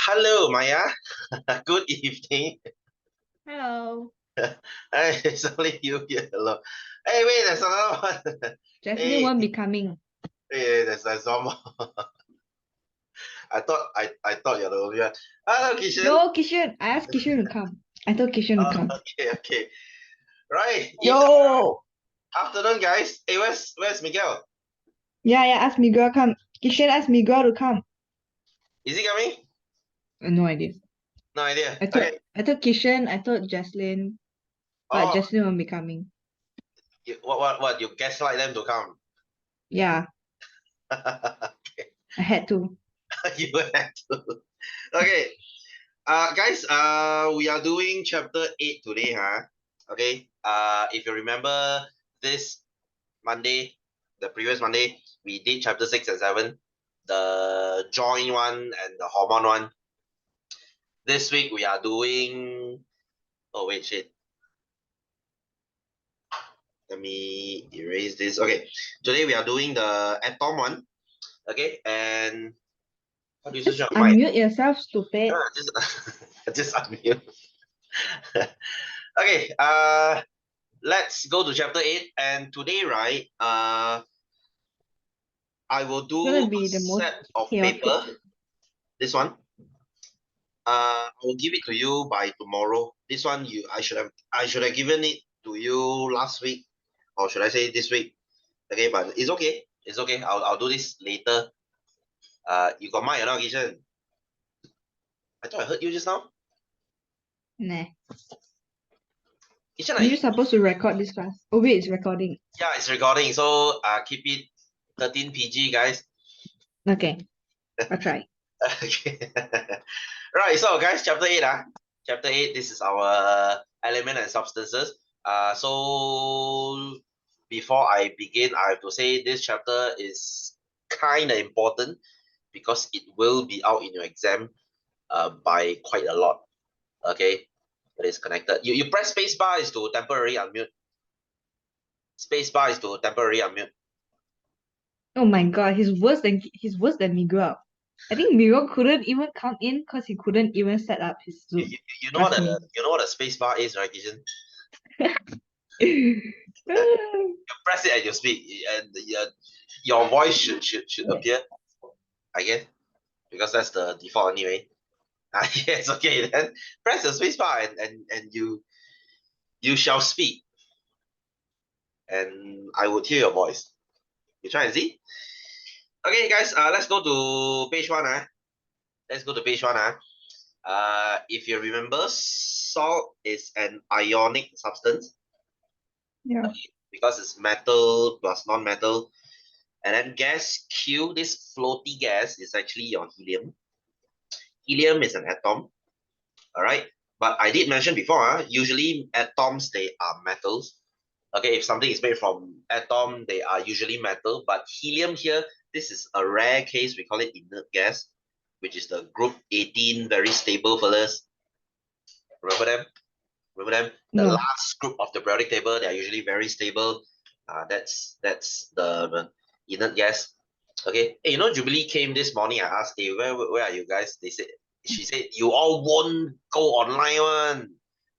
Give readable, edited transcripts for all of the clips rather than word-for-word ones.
Hello, Maya. Good evening. Hello. Hey, it's only you here. Hello. Hey, wait, there's another one. Jasmine Hey, won't be coming. hey, there's one more. I thought you're the only one. Hello, Kishan. No, Kishan. I asked Kishan to come. I told Kishan to come. Okay. Right. Yo. Afternoon, guys. Hey, where's Miguel? Yeah, ask Miguel come. Kishan asked Miguel to come. Is he coming? No idea. No idea. I thought Okay. I thought Kishan, I thought Jaslyn, but Oh, Jaslyn won't be coming. what? You gaslight them to come? Yeah, Okay. I had to. You had to. Okay. Guys, we are doing chapter 8 today, huh? Okay. If you remember this Monday, the previous Monday, we did chapter 6 and 7, the join one and the hormone one. This week we are doing. Oh, wait, shit. Let me erase this. Okay. Today we are doing the atom one. Okay. And how do you switch Just on the mic? unmute yourself, stupid. Just, just unmute. Okay. Let's go to chapter 8. And today, right, I will do Gonna a be the most set of chaotic. paper. This one. I will give it to you by tomorrow. This one I should have given it to you last week, or should I say this week? Okay, but it's okay. It's okay. I'll do this later. You got mic or not, Kishan? I thought I heard you just now. Nah. Kishan, You're supposed to record this class. Oh wait, it's recording. yeah, it's recording. So keep it 13 PG, guys. Okay, I'll try. Okay. Right, so guys, chapter 8, chapter 8, this is our element and substances. So before I begin, I have to say this chapter is kind of important because it will be out in your exam by quite a lot. Okay, it is connected. You press space bar is to temporary unmute. Space bar is to temporary unmute. Oh my god, he's worse than Miguel. I think Miguel couldn't even come in because he couldn't even set up his You, Zoom. you, you know what Trust the me. you know what a space bar is, right, Kishan? You press it and you speak, and your voice should appear, I guess, because that's the default anyway. Yes, okay, then press the space bar and you shall speak, and I would hear your voice. You try and see. Okay, guys, let's go to page one. Let's go to page one. If you remember, salt is an ionic substance. Yeah. Because it's metal plus non-metal. And then gas Q, this floaty gas is actually your helium. Helium is an atom, all right? But I did mention before, usually atoms, they are metals. Okay, if something is made from atom, they are usually metal. But helium here, this is a rare case. We call it inert gas, which is the group 18, very stable fellas. Remember them? Remember them? The No. last group of the periodic table, they are usually very stable. That's the inert gas. Okay. Hey, Jubilee came this morning. I asked, hey, where are you guys? She said, you all won't go online one.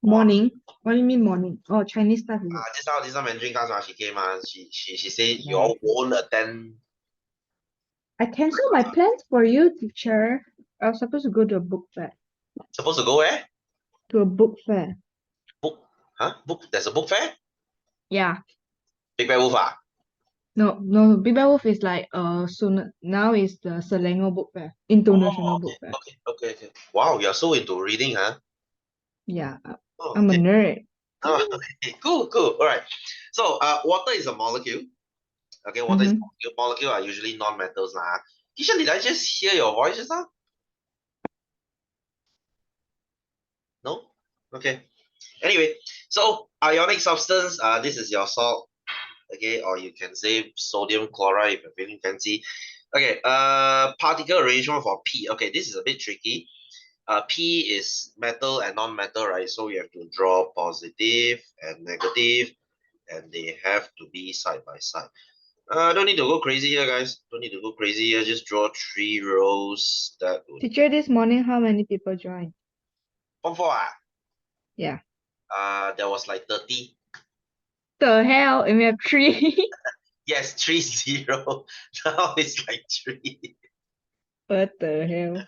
Wow. Morning? What do you mean morning? Oh, Chinese class is it? This now Mandarin class, she came. She said, you Nah. all won't attend. I cancelled my plans for you, teacher. I was supposed to go to a book fair. Supposed to go where? To a book fair. Book? Huh? Book? There's a book fair? Yeah. Big Bad Wolf, ah? No. Big Bad Wolf is like soon now is the Selangor Book Fair. Oh, International okay, Book Fair. okay. Wow, you're so into reading, huh? Yeah. Oh, I'm a okay. nerd. Oh, okay. Cool. All right. So, water is a molecule. Okay, water is a Mm-hmm. molecule. Molecule are usually non-metals, lah. Kishan, did I just hear your voice just now? No? Okay. Anyway, so ionic substance, this is your salt, okay, or you can say sodium chloride if you're feeling fancy. Okay, particle arrangement for P. Okay, this is a bit tricky. P is metal and non-metal, right? So you have to draw positive and negative, and they have to be side by side. Don't need to go crazy here, guys. Don't need to go crazy here. Just draw 3 rows. That would Teacher, this morning, how many people joined? form four. Yeah. There was like 30. The hell? And we have three. Yes, 30. Now it's like 3. What the hell?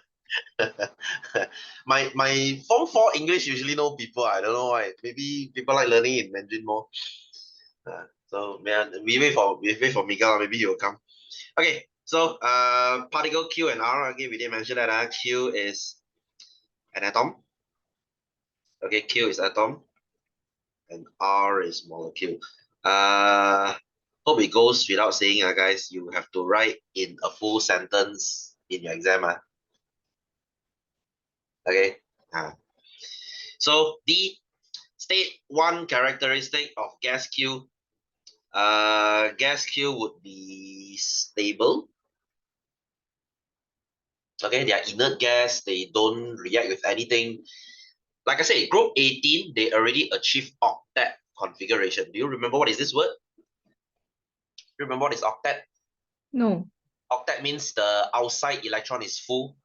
My form 4 English usually know people. I don't know why. Maybe people like learning in Mandarin more. So man, we wait for Miguel. Maybe he'll come. Okay. So particle Q and R. Okay, we didn't mention that. Q is an atom. Okay, Q is atom and R is molecule. Uh, Hope it goes without saying, guys. You have to write in a full sentence in your exam. Okay. So the state one characteristic of gas Q. Gas Q would be stable. Okay, they are inert gas. They don't react with anything. Like I say, group 18, they already achieved octet configuration. Do you remember what is this word? You remember what is octet? No. Octet means the outside electron is full.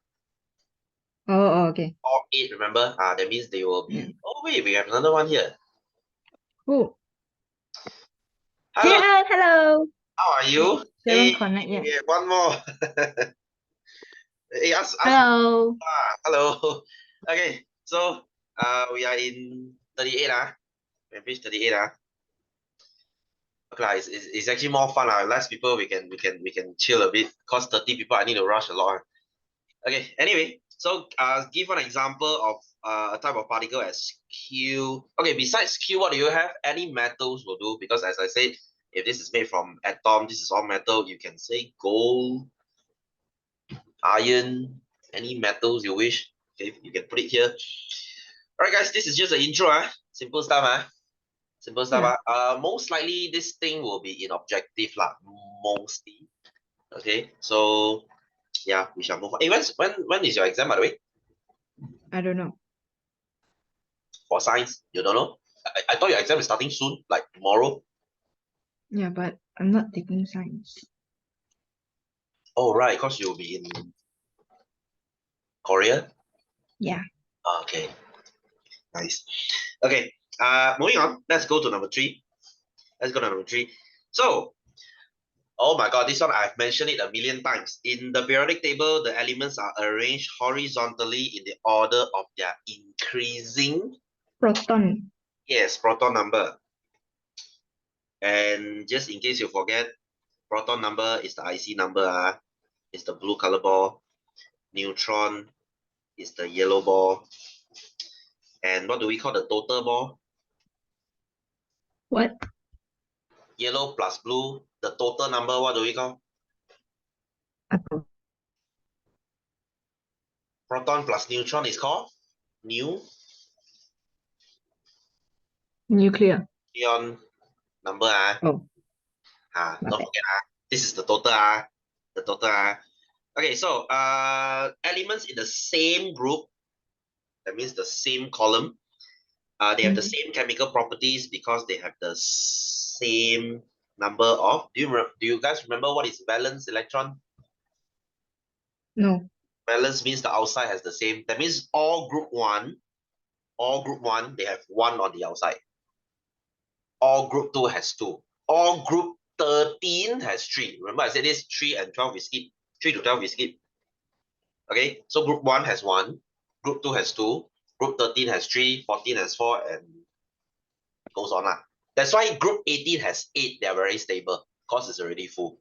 Okay. Or 8, remember? That means they will Yeah. be. Oh, wait, we have another one here. Who? Hello, Jian, hello. how are Wait, you? she Hey, haven't connect yet. one more. Hey, ask. Hello. Hello. Okay, so we are in 38. We have reached 38. Okay, it's actually more fun. Less people, we can chill a bit. Cause 30 people, I need to rush a lot. Okay, anyway, so give an example of a type of particle as Q. Okay, besides Q, what do you have? Any metals will do, because as I said, if this is made from atom, this is all metal. You can say gold, iron, any metals you wish. Okay, you can put it here. All right, guys, this is just an intro. Simple stuff. Simple stuff. Yeah. Most likely this thing will be in objective lah. Mostly. Okay, so yeah, we shall move on. Hey, when is your exam, by the way? I don't know. For science, you don't know? I thought your exam is starting soon, like tomorrow. Yeah, but I'm not taking science. Oh, right, because you'll be in Korea. Yeah. Okay, nice. Okay, moving on. Let's go to number 3. Let's go to number 3. So, oh my God, this one I've mentioned it a million times. In the periodic table, the elements are arranged horizontally in the order of their increasing, Proton. yes, proton number. And just in case you forget, proton number is the IC number. It's the blue color ball. Neutron is the yellow ball. And what do we call the total ball? What? Yellow plus blue. The total number, what do we call? Apple. Proton plus neutron is called Nuclear. neon number. Oh, Don't not bad. forget. This is the total. The total. Okay, so elements in the same group, that means the same column, they have the Mhm. same chemical properties because they have the same number of. Do you guys remember what is valence electron? No. Valence means the outside has the same. That means all group one, they have 1 on the outside. All group 2 has 2. All group 13 has 3. Remember I said this 3 and 12 we skip. 3 to 12 we skip. Okay, so group 1 has 1, group 2 has 2, group 13 has 3, 14 has 4, and goes on. That's why group 18 has 8. They are very stable because it's already full.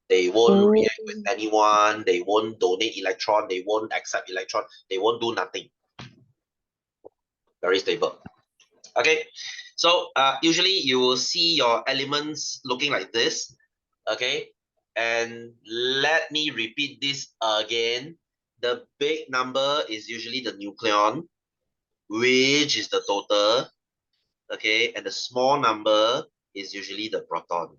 They won't Oh. react with anyone. They won't donate electron. They won't accept electron. They won't do nothing. Very stable. Okay, so usually you will see your elements looking like this. Okay, and let me repeat this again. The big number is usually the nucleon, which is the total. Okay, and the small number is usually the proton.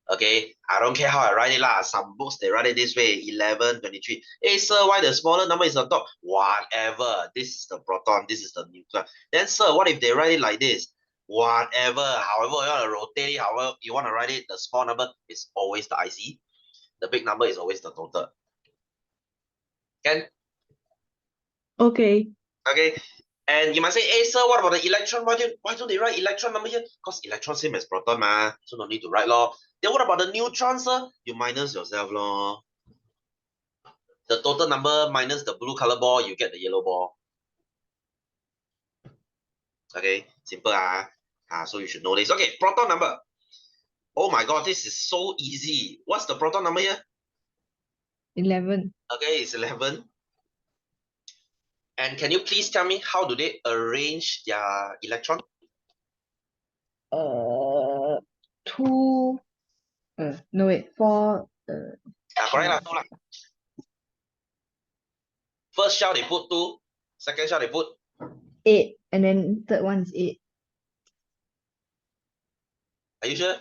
Okay, I don't care how I write it lah. Some books they write it this way, 11, 23. Hey sir, why the smaller number is on top? Whatever. This is the proton, this is the nucleon. Then sir, what if they write it like this? whatever, however you want to rotate it, however you want to write it, the small number is always the IC. The big number is always the total. Can? Okay. Okay. And you might say, hey sir, what about the electron? Why don't they write electron number here? Because electron same as proton, ma. So no need to write law. Then what about the neutron, sir? You minus yourself, law. The total number minus the blue color ball, you get the yellow ball. Okay, simple so you should know this. Okay, proton number. Oh my god, this is so easy. What's the proton number here? 11. Okay, it's 11. And can you please tell me how do they arrange their electron? Two. No wait, four. Correct lah, 2 lah. First shell they put 2, second shell they put 8, and then third one is 8. Are you sure?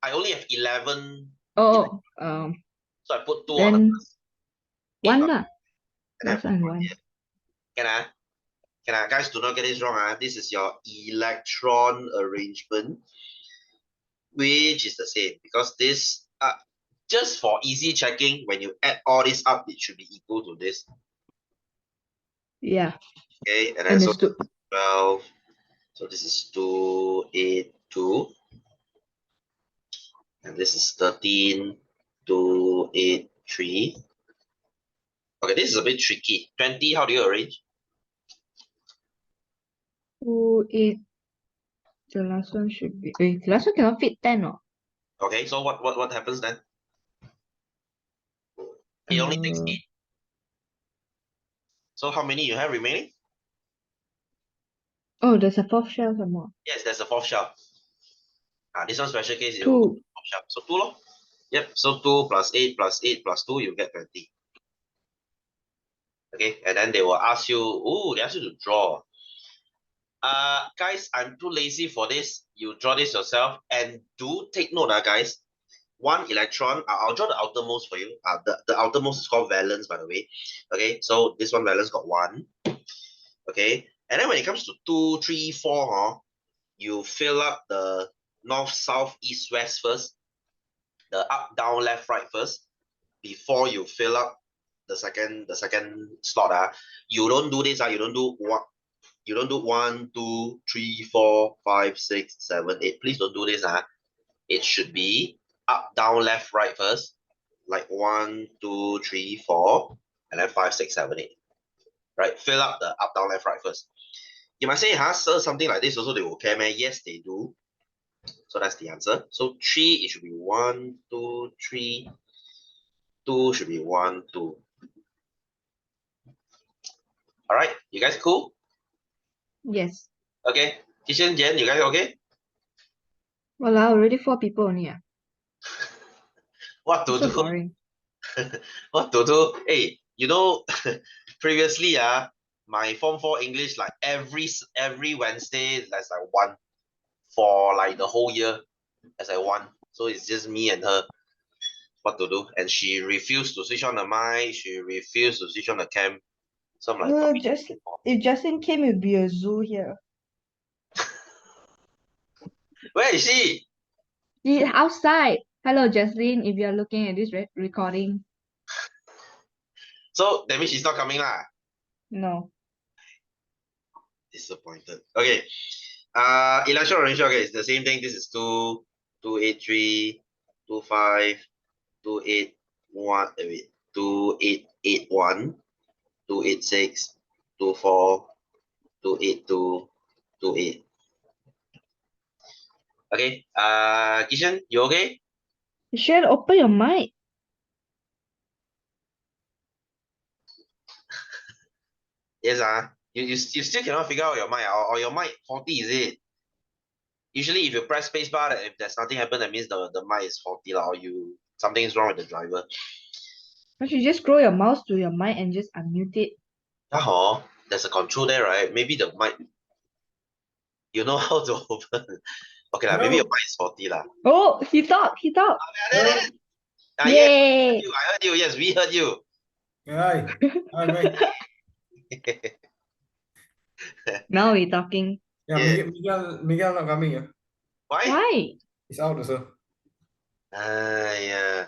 I only have 11. Oh, So I put 2 on the then first. 1 lah. And then Last one 1. here. Can I, guys, do not get this wrong. This is your electron arrangement, which is the same because this, just for easy checking, when you add all this up, it should be equal to this. Yeah. Okay, and then so Understood. 12. So this is 2, 8, 2. And this is 13, 2, 8, 3. Okay, this is a bit tricky. 20, how do you arrange? 2, 8. The last one should be. Wait, the last one cannot fit 10, or? Okay, so what happens then? It only takes 8. So how many you have remaining? Oh, there's a fourth shell some more. Yes, there's a fourth shell. This one special case, you 2. fourth shell. So 2 lor. Yep, so 2 plus 8 plus 8 plus 2, you get 20. Okay, and then they will ask you, they ask you to draw. Guys, I'm too lazy for this. You draw this yourself and do take note, guys. One electron, I'll draw the outermost for you. The outermost is called valence, by the way. Okay, so this one valence got 1. Okay, and then when it comes to 2, 3, 4, you fill up the north, south, east, west first. The up, down, left, right first, before you fill up the second slot. You don't do this. You don't do what. You don't do 1, 2, 3, 4, 5, 6, 7, 8. Please don't do this. It should be up, down, left, right first. Like 1, 2, 3, 4, and then 5, 6, 7, 8. Right? Fill up the up, down, left, right first. You might say, sir, something like this also they will care, man. Yes, they do. So that's the answer. So 3, it should be 1, 2, 3. 2 should be 1, 2. All right, you guys cool? Yes. Okay, Kishan, Jen, you guys okay? Well, already 4 people only. What to So do? boring. What to do? Hey, previously, my Form 4 English, like every Wednesday, that's like 1 for like the whole year. That's like 1. So it's just me and her. What to do? And she refused to switch on the mic. She refused to switch on the cam. So I'm like, If Justin came, it'd be a zoo here. where is she? He outside. Hello, Jocelyn. If you're looking at this recording. So that means she's not coming lah. No. Disappointed. Okay. Electron arrangement. Okay, it's the same thing. This is 2, 2, 8, 3, 2, 5, 2, 8, 1. Wait, 2, 8, 8, 1, 2, 8, 6, 2, 4, 2, 8, 2, 2, 8. Okay. Kishan, you okay? You should open your mic. Yes. You still cannot figure out your mic, or your mic faulty, is it? Usually, if you press spacebar, if there's nothing happen, that means the mic is faulty, or something is wrong with the driver. But you just scroll your mouse to your mic and just unmute it. There's a control there, right? Maybe the mic, you know how to open. Okay, maybe your mic is faulty lah. Oh, he talked. Yes, Yay! I heard you. Yes, we heard you. Hi. Hi, mate. Now we're talking. Yeah, Yeah. Miguel not coming. Why? Why? He's out also. Yeah.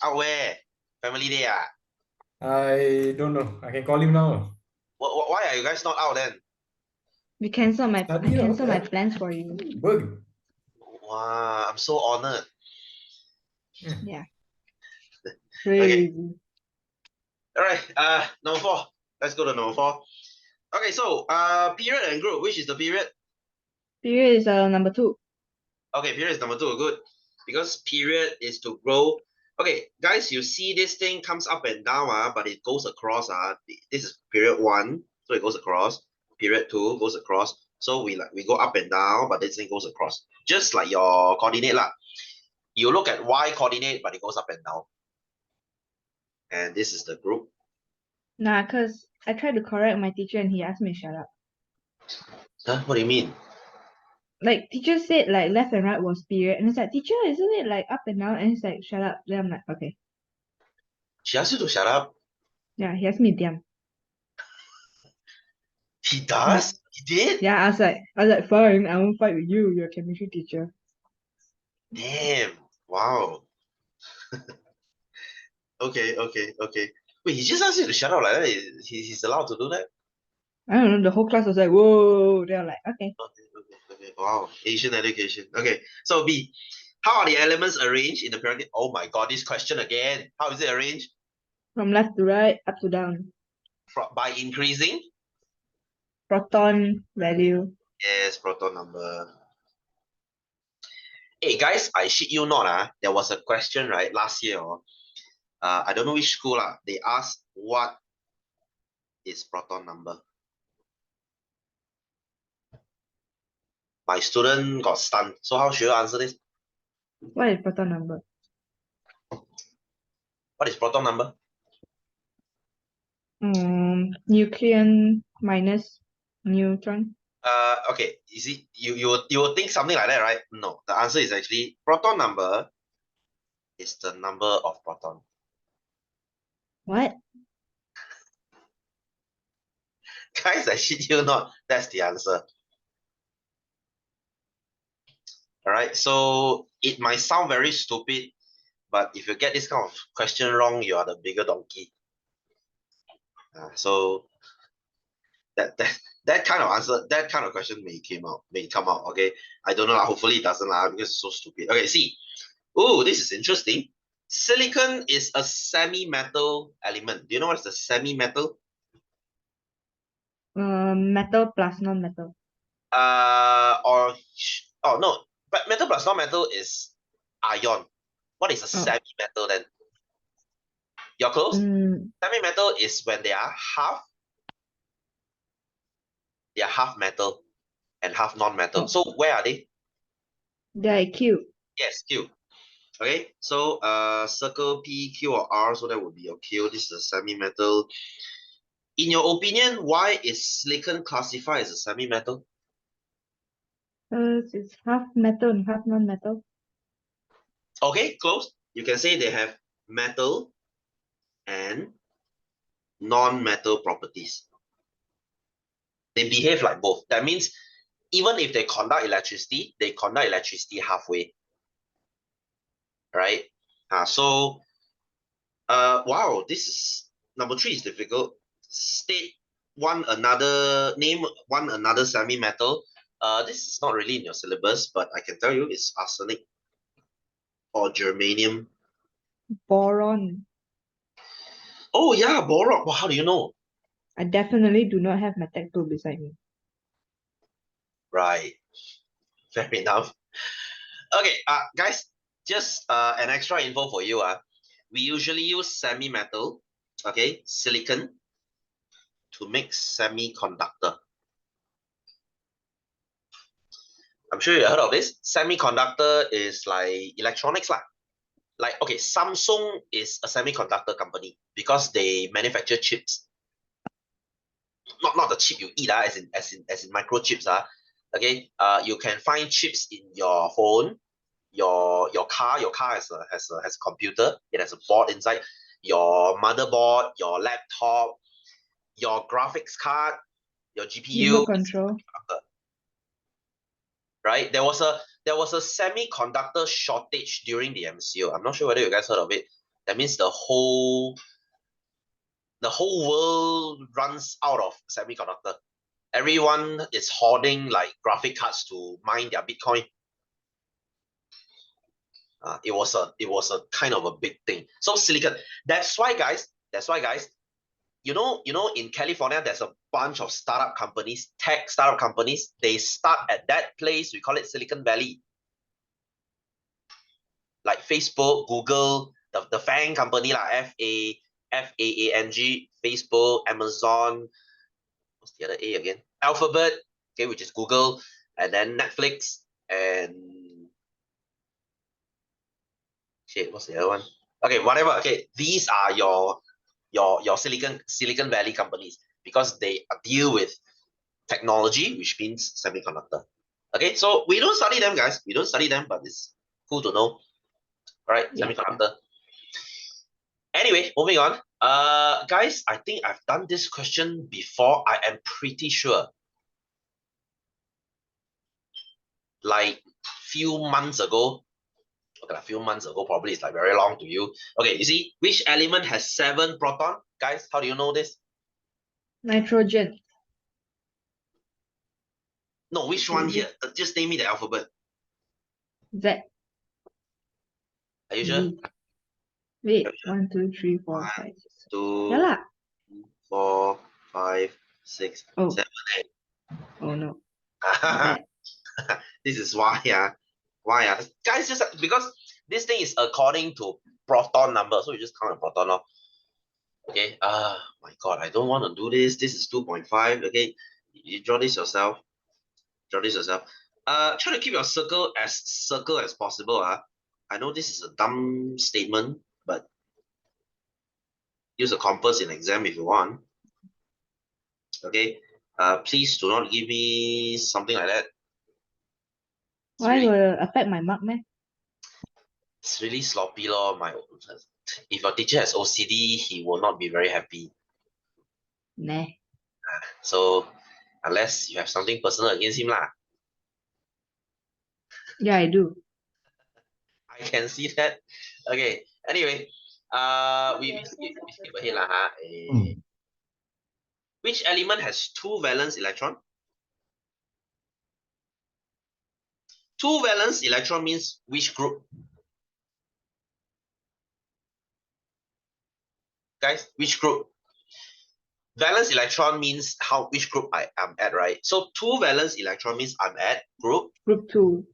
Out where? Family day ah? I don't know. I can call him now. Why are you guys not out then? I cancel my Study plans for you. Bug. Wow, I'm so honored. Yeah. Okay. Crazy. All right. Number 4. Let's go to number 4. Okay, so period and group. Which is the period? Period is number 2. Okay, period is number 2. Good. Because period is to grow. Okay, guys, you see this thing comes up and down, but it goes across. This is period 1, so it goes across. Period 2 goes across. So we go up and down, but this thing goes across. Just like your coordinate lah. You look at y coordinate, but it goes up and down. And this is the group. Nah, cause I tried to correct my teacher and he asked me to shut up. Huh? What do you mean? Like teacher said like left and right was period, and it's like, teacher, isn't it like up and down? And he's like, shut up. Then I'm like, okay. She asked you to shut up. Yeah, he asked me diam. He does? He did? Yeah, I was like, fine, I won't fight with you, you're a chemistry teacher. Damn. Wow. Okay. Wait, he just asked you to shut up like that? He's allowed to do that? I don't know, the whole class was like, whoa. They're like, okay. Okay. Wow. Asian education. Okay. So B. How are the elements arranged in the periodic? Oh my god, this question again. How is it arranged? From left to right, up to down. By increasing? Proton value. Yes, proton number. Hey guys, I shit you not. There was a question, right, last year. I don't know which school. They asked what is proton number. My student got stunned. So how should you answer this? What is proton number? What is proton number? Nucleon minus neutron. Okay. You will think something like that, right? No. The answer is actually proton number is the number of proton. What? Guys, I shit you not. That's the answer. All right. So it might sound very stupid, but if you get this kind of question wrong, you are the bigger donkey. So that kind of answer, that kind of question may come out. Okay. I don't know. Hopefully it doesn't because it's so stupid. Okay. See. Oh, this is interesting. Silicon is a semi-metal element. Do you know what's the semi-metal? Metal plus non-metal. Oh no, but metal plus non-metal is ion. What is a semi-metal then? You're close. Semi-metal is when they are half metal and half non-metal. So where are they? They're Q. Yes, Q. Okay, so circle P, Q, or R, so that would be your Q. This is a semi-metal. In your opinion, why is silicon classified as a semi-metal? It's half metal and half non-metal. Okay, close. You can say they have metal and non-metal properties. They behave like both. That means even if they conduct electricity, they conduct electricity halfway. Right? Wow, this is number 3 is difficult. Name one another semi-metal. This is not really in your syllabus, but I can tell you it's arsenic or germanium. Boron. Oh yeah, boron. Well, how do you know? I definitely do not have my tech tool beside me. Right. Fair enough. Okay, guys, just an extra info for you. We usually use semi-metal, okay, silicon, to make semiconductor. I'm sure you heard of this. Semiconductor is like electronics lah. Like, okay, Samsung is a semiconductor company because they manufacture chips. Not the chip you eat, as in microchips. Okay, you can find chips in your phone, your car has a computer. It has a board inside. Your motherboard, your laptop, your graphics card, your GPU. Remote control. right? There was a semiconductor shortage during the MCO. I'm not sure whether you guys heard of it. That means the whole world runs out of semiconductor. Everyone is hoarding like graphic cards to mine their Bitcoin. It was a kind of a big thing. So silicon. That's why, guys. You know, in California, there's a bunch of startup companies, tech startup companies. They start at that place. We call it Silicon Valley. Like Facebook, Google, the FANG company, like FAANG, Facebook, Amazon. What's the other A again? Alphabet, okay, which is Google, and then Netflix, and shit, what's the other one? Okay, whatever. Okay, these are your Silicon Valley companies because they deal with technology, which means semiconductor. Okay, so we don't study them, guys. We don't study them, but it's cool to know. All right, Yeah. semiconductor. Anyway, moving on. Guys, I think I've done this question before. I am pretty sure. Like few months ago. Okay, a few months ago, probably it's like very long to you. Okay, you see, which element has 7 proton? Guys, how do you know this? Nitrogen. No, which one here? Just name me the alphabet. Z. Are you sure? Z. Wait, Are you sure? 1, 2, 3, 4, 1, 5, 6. 2, Yeah lah. 4, 5, 6, Oh. 7, 8. Oh no. Not that. This is why, why, guys, just because this thing is according to proton number, so you just count the proton off. Okay, my god, I don't want to do this. This is 2.5. Okay, you draw this yourself. Try to keep your circle as possible. I know this is a dumb statement, but use a compass in exam if you want. Okay. Please do not give me something like that. Why will affect my mark, man? It's really sloppy, lor. If your teacher has OCD, he will not be very happy. Nah. So unless you have something personal against him, lah. Yeah, I do. I can see that. Okay. Anyway, we skip ahead, lah. Which element has 2 valence electron? 2 valence electron means which group? Guys, which group? Valence electron means which group I am at, right? So 2 valence electron means I'm at group. Group 2.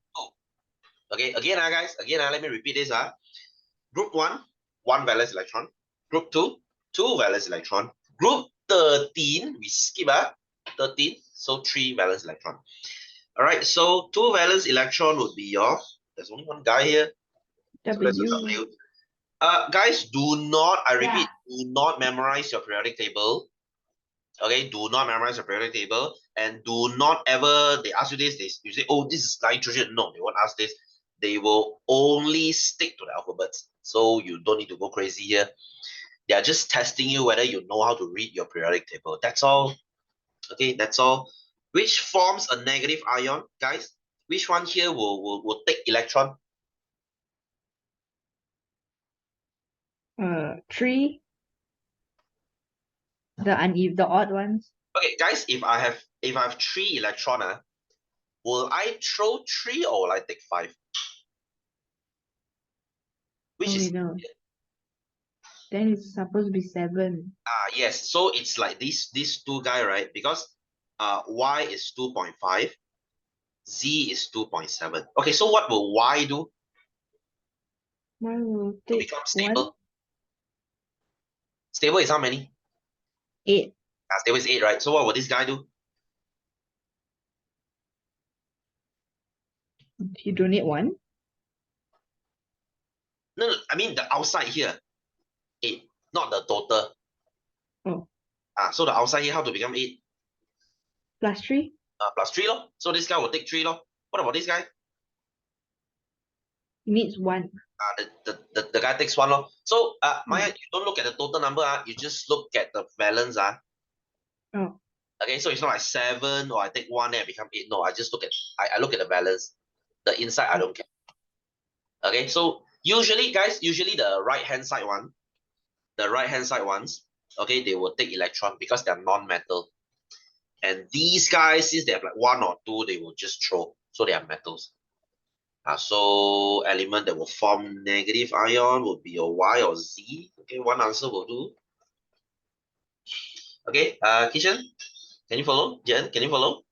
Okay, again, guys, let me repeat this. Group 1, 1 valence electron. Group 2, 2 valence electron. Group 13, we skip 13, so 3 valence electron. All right, so 2 valence electron would be there's only one guy here. W. So W. Guys, do not, I repeat, do not memorize your periodic table. Okay, do not memorize your periodic table, and do not ever, they ask you this, you say, oh, this is nitrogen. No, they won't ask this. They will only stick to the alphabets. So you don't need to go crazy here. They are just testing you whether you know how to read your periodic table. That's all. Okay, that's all. Which forms a negative ion, guys? Which one here will take electron? 3. The odd ones. Okay, guys, if I have 3 electron, will I throw 3 or will I take 5? Which is no. Then it's supposed to be 7. yes. So it's like these 2 guy, right? Because Y is 2.5, Z is 2.7. Okay, so what will Y do? Y will To take become stable. 1. Stable is how many? 8. Stable is 8, right? So what will this guy do? You donate 1? No, I mean the outside here. 8, not the total. Oh. So the outside here, how to become 8? Plus 3? Plus 3 lor. So this guy will take 3 lor. What about this guy? He needs 1. The guy takes 1 lor. So Maya, you don't look at the total number. You just look at the valence. Oh. Okay, so it's not like 7 or I take 1 and I become 8. No, I just look at I look at the balance. The inside I don't care. Okay, so usually guys, usually the right hand side ones, okay, they will take electron because they're non-metal. And these guys, since they have like 1 or 2, they will just throw. So they are metals. So element that will form negative ion would be your Y or Z. Okay, one answer will do. Okay, Kishan, can you follow? Jen, can you follow?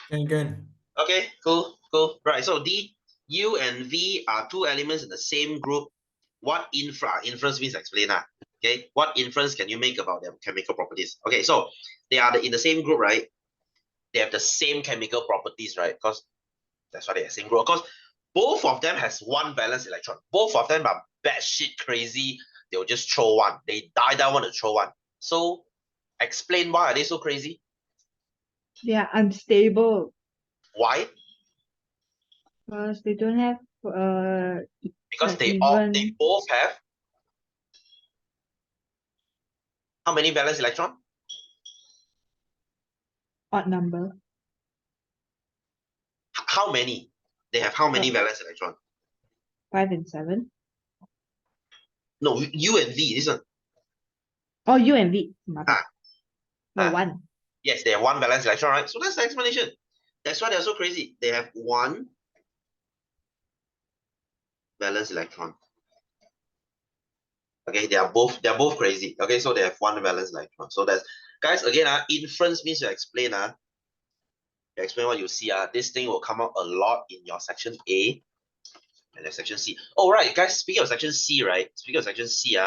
Can. Okay, cool. Right, so D, U, and V are 2 elements in the same group. What inference means explain that. Okay, what inference can you make about their chemical properties? Okay, so they are in the same group, right? They have the same chemical properties, right? Because that's why they are same group. Of course, both of them has 1 valence electron. Both of them are batshit crazy. They'll just throw 1. They die want to throw 1. So explain why are they so crazy? They are unstable Why? because they don't have Because like they even both have how many valence electron? odd number. How many? They have how many Uh, valence electron? 5 and 7. No, U and V. This one. Oh, U and V. Ah, No, ah. 1. Yes, they have 1 valence electron, right? So that's the explanation. That's why they're so crazy. They have 1 valence electron. Okay, they are both crazy. Okay, so they have 1 valence electron. So that's guys again. Inference means you explain. You explain what you see. This thing will come out a lot in your section A and then section C. Oh right, guys. Speaking of section C, right? Speaking of section C,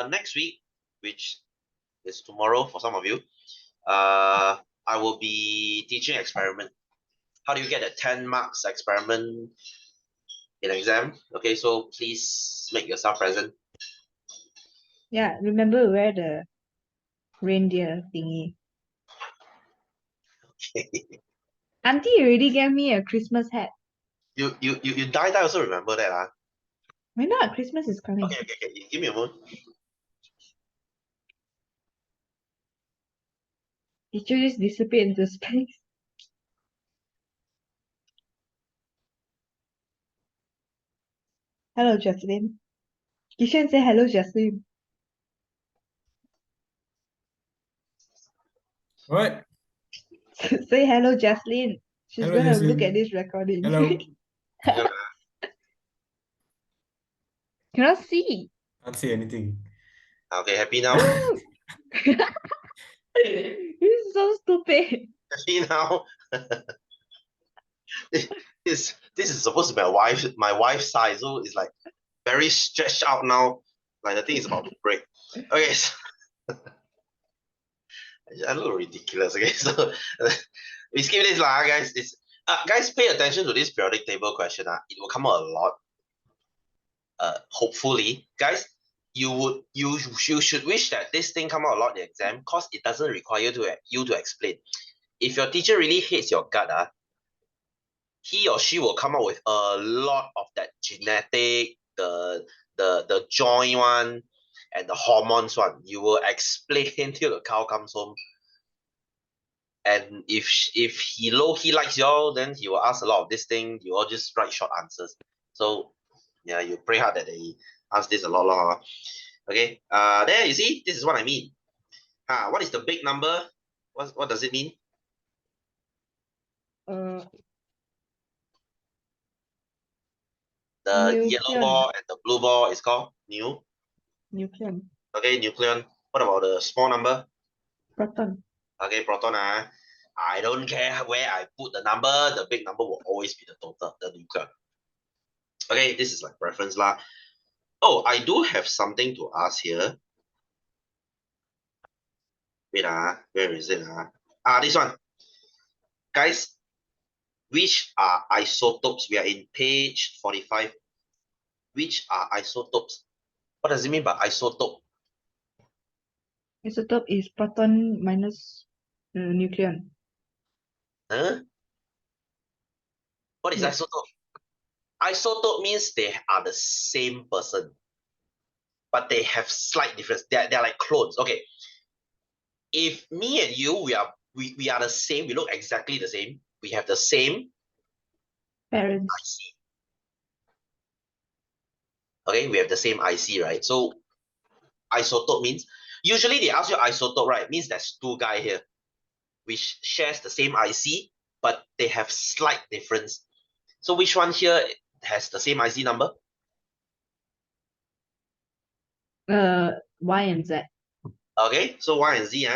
next week, which is tomorrow for some of you, I will be teaching experiment. How do you get a 10 marks experiment in exam? Okay, so please make yourself present. Yeah, remember to wear the reindeer thingy. Auntie already gave me a Christmas hat. you die also remember that. Why not? Christmas is coming. Okay. Give me a moment. Did you just disappear into space? Hello, Jocelyn. Kishan say hello, Jocelyn. What? Say hello, Jocelyn. She's Hello, gonna look at Jocelyn. this recording. Hello. Cannot see. Can't say anything. Okay, happy now. This is so stupid. Happy now. this is supposed to be my wife's size, so it's like very stretched out now. Like the thing is about to break. Okay, so, I look ridiculous. Okay, so we skip this lah, guys. It's guys, pay attention to this periodic table question. It will come out a lot. Hopefully, guys, you should wish that this thing come out a lot in the exam, because it doesn't require you to explain. If your teacher really hates your gut, he or she will come up with a lot of that genetic, the joint one, and the hormones one. You will explain till the cow comes home. And if he likes y'all, then he will ask a lot of this thing. You all just write short answers. So yeah, you pray hard that they ask this a lot. Okay. There you see, this is what I mean. What is the big number? What does it mean? The yellow Nucleon. ball and the blue ball is called Nucleon. Okay, nucleon. What about the small number? Proton. Okay, proton. I don't care where I put the number. The big number will always be the total, the nucleon. Okay, this is like preference lah. Oh, I do have something to ask here. Wait, where is it? This one. Guys, which are isotopes? We are in page 45. Which are isotopes? What does it mean by isotope? Isotope is proton minus nucleon. Huh? What is Yes. isotope? Isotope means they are the same person, but they have slight difference. They're like clones. Okay. if me and you, we are the same, we look exactly the same, we have the same Parents. IC. Okay, we have the same IC, right? So isotope means, usually they ask you isotope, right? Means there's two guys here, which shares the same IC, but they have slight difference. So which one here has the same IC number? Y and Z. Okay, so Y and Z,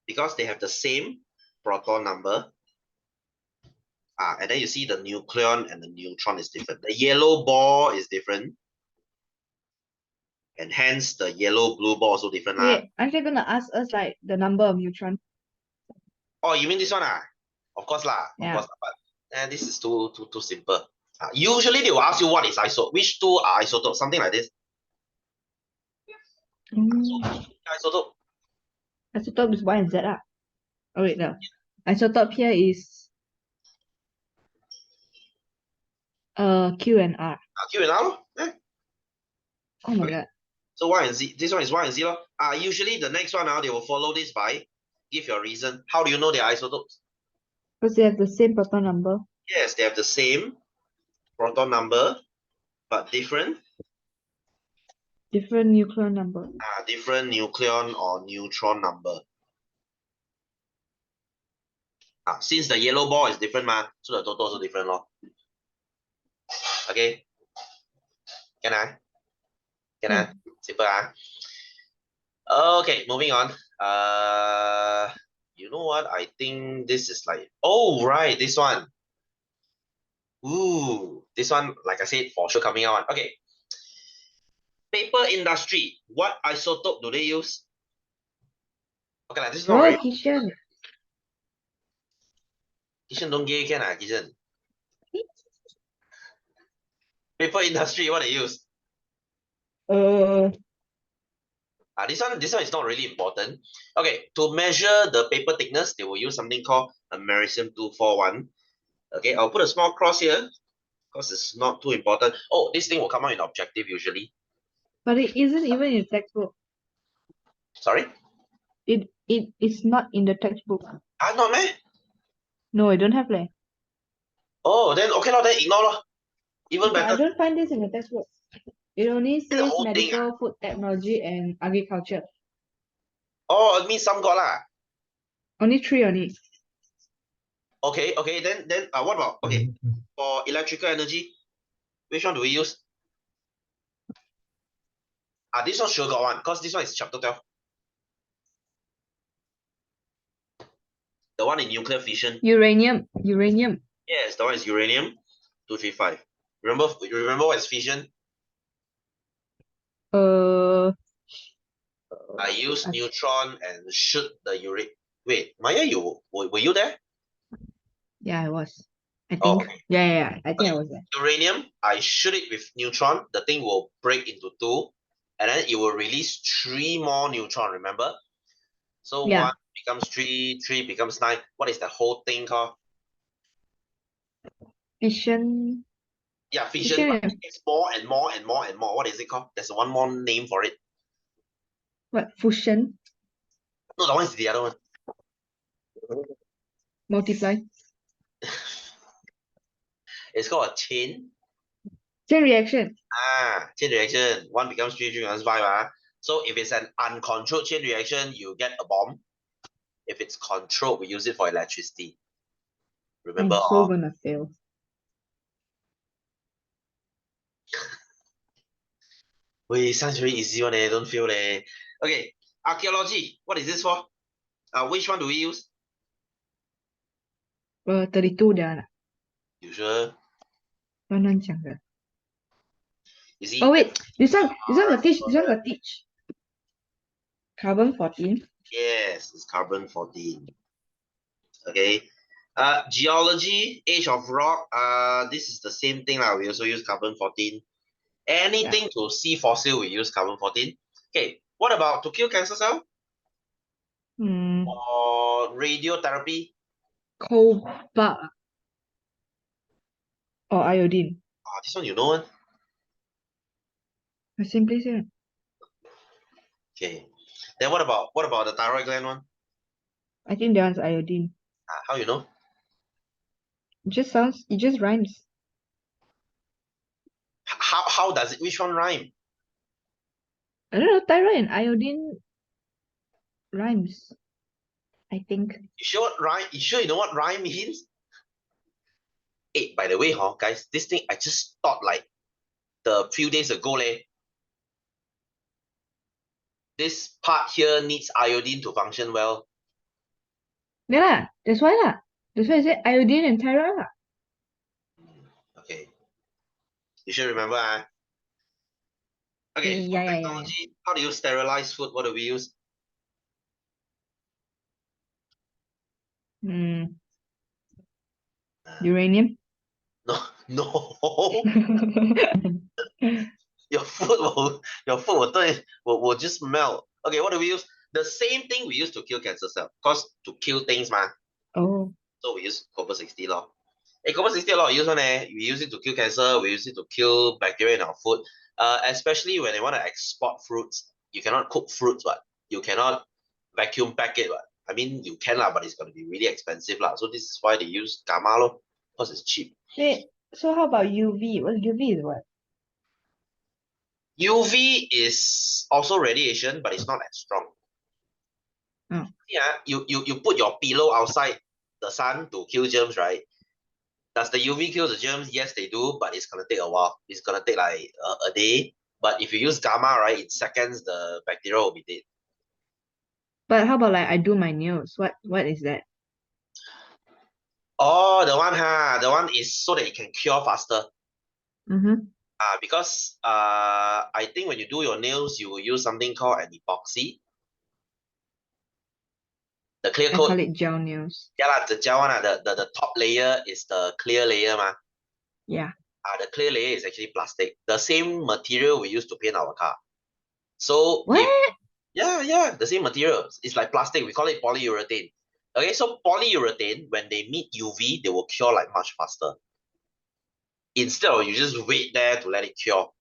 because they have the same proton number. And then you see the nucleon and the neutron is different. The yellow ball is different. And hence the yellow-blue ball also different. Wait, aren't they gonna ask us like the number of neutron? Oh, you mean this one? Of course lah. Yeah. Of course. But this is too simple. Usually they will ask you what is isotope, which two are isotope, something like this. Isotope. Isotope is Y and Z. Oh wait, no. Isotope here is Q and R. Q and R. Oh my Okay. god. So Y and Z. This one is Y and Z. Usually the next one they will follow this by give your reason. How do you know they are isotopes? Because they have the same proton number. Yes, they have the same proton number, but different nucleon number. different nucleon or neutron number. Since the yellow ball is different, so the total also different. Okay. Can I? Simple. Okay, moving on. You know what? I think this is like, oh, right, this one. Ooh, this one, like I said, for sure coming out. Okay. Paper industry. What isotope do they use? Okay, this is not very. Kishan. Kishan don't get Kishan. Paper industry, what they use? This one is not really important. Okay, to measure the paper thickness, they will use something called americium 241. Okay, I'll put a small cross here because it's not too important. Oh, this thing will come out in objective usually. But it isn't even in the textbook. Sorry? It's not in the textbook. Not meh? No, I don't have like. Oh, then okay then ignore Even But I better. don't find this in the textbook. It only The says whole thing, medical, food technology, and agriculture. Oh, it means some got lah. Only 3 only. Okay, then what about for electrical energy? Which one do we use? This one sure got one, because this one is chapter 12. The one in nuclear fission. Uranium. Yes, the one is uranium 235. Remember what is fission? Uh, I use neutron and shoot the uranium. Wait, Maya, were you there? yeah, I was. I think. Oh, okay. Yeah, I think I was there. Uranium, I shoot it with neutron. The thing will break into 2, and then it will release 3 more neutron. Remember? So Yeah. 1 becomes 3, 3 becomes 9. What is the whole thing called? Fission. Yeah, fission. But it's more and more and more and more. What is it called? There's one more name for it. What? Fusion. No, that one is the other one. Multiply. It's called a chain. Chain reaction. Chain reaction. 1 becomes 3, 3 becomes 5. So if it's an uncontrolled chain reaction, you get a bomb. If it's controlled, we use it for electricity. Remember? I'm so gonna fail. Wait, sounds very easy one. Don't feel Okay, archaeology. What is this for? Which one do we use? 32 的 You sure? 乱讲的。 You see? Oh wait, this one got teach. Carbon 14. Yes, it's carbon 14. Okay. Geology, age of rock. This is the same thing. We also use carbon 14. Anything to see fossil, we use carbon 14. Okay. What about to kill cancer cell? Or radiotherapy? Cobalt. Or iodine. This one you know one. I simply say. Okay. Then what about the thyroid gland one? I think that one's iodine. How you know? It just rhymes. How does it? Which one rhyme? I don't know, thyroid and iodine rhymes. I think. You sure what rhyme? You sure you know what rhyme means? Hey, by the way, guys, this thing I just thought like the few days ago, this part here needs iodine to function well. Yeah lah, that's why lah. That's why I said iodine and thyroid lah. Okay. You should remember, Okay, food Yeah. technology. How do you sterilize food? What do we use? Uranium. No, no. Your food will just melt. Okay, what do we use? The same thing we use to kill cancer cell. Cause to kill things, Oh. So we use copper 60 law. Copper 60 a lot of use one. We use it to kill cancer. We use it to kill bacteria in our food. Especially when they want to export fruits. You cannot cook fruits, but you cannot vacuum pack it, but I mean you can lah, but it's gonna be really expensive lah. So this is why they use gamma lo, because it's cheap. Wait, so how about UV? Well, UV is what? UV is also radiation, but it's not as strong. Oh. Yeah, you put your pillow outside the sun to kill germs, right? Does the UV kill the germs? Yes, they do, but it's gonna take a while. It's gonna take like a day. But if you use gamma, right, in seconds, the bacteria will be dead. But how about like I do my nails? What is that? Oh, the one is so that it can cure faster. Mm-hmm. Because I think when you do your nails, you will use something called an epoxy. The clear I call coat. it gel nails. Yeah, lah, the gel one, the top layer is the clear layer, ma. Yeah. The clear layer is actually plastic. The same material we use to paint our car. So What? yeah, the same material. It's like plastic. We call it polyurethane. Okay, so polyurethane, when they meet UV, they will cure like much faster. Instead of you just wait there to let it cure.